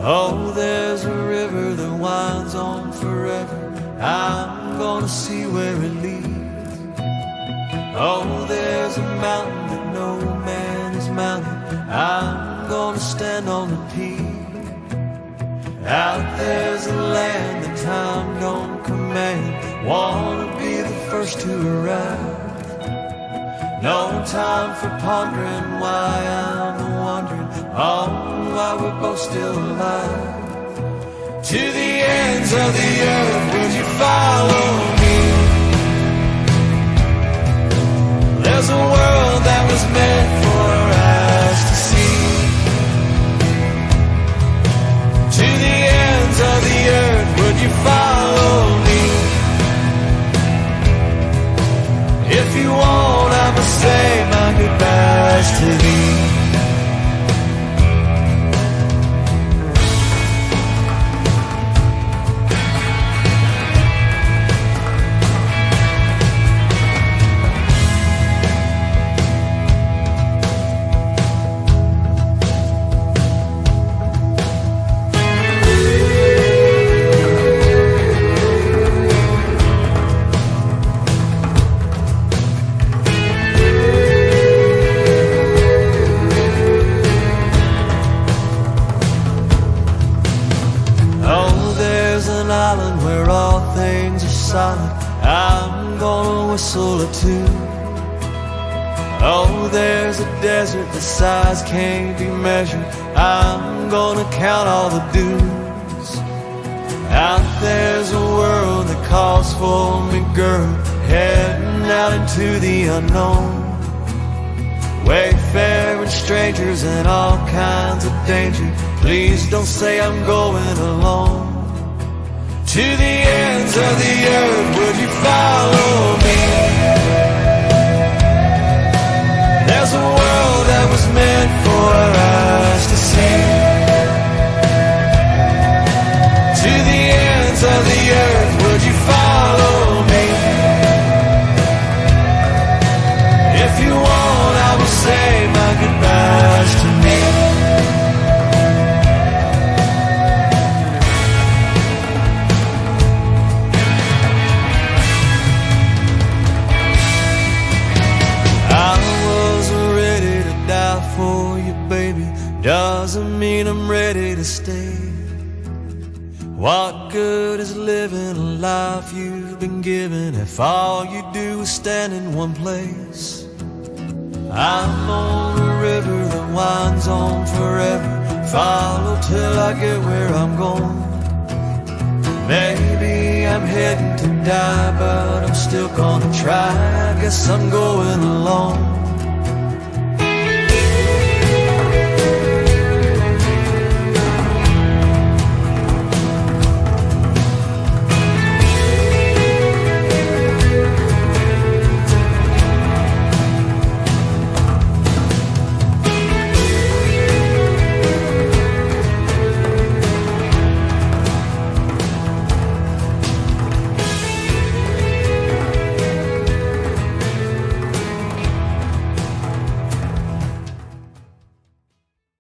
Oh, there's a river that winds on forever. I'm gonna see where it leads. Oh, there's a mountain that no man has mounted. I'm gonna stand on the peak. Out there's a land that time don't command. Wanna be the first to arrive. No time for pondering why I'm wondering. Oh, why we're both still alive. To the ends of the earth, would you follow me? There's a world that was meant for us to see. To the ends of the earth, would you follow me? If you won't, I'ma say my goodbyes to thee. Island where all things are silent. I'm gonna whistle a tune. Oh, there's a desert the size can't be measured. I'm gonna count all the dunes. Out there's a world that calls for me, girl, heading out into the unknown. Wayfaring strangers and all kinds of danger. Please don't say I'm going alone. To the ends of the earth, would you follow me? There's a world that was meant for us to see. To the ends of the earth, would you follow me? If you won't, I will say my goodbyes to me. For you, baby, doesn't mean I'm ready to stay. What good is living a life you've been given if all you do is stand in one place? I'm on a river that winds on forever. Follow till I get where I'm going. Maybe I'm heading to die, but I'm still gonna try. I guess I'm going alone.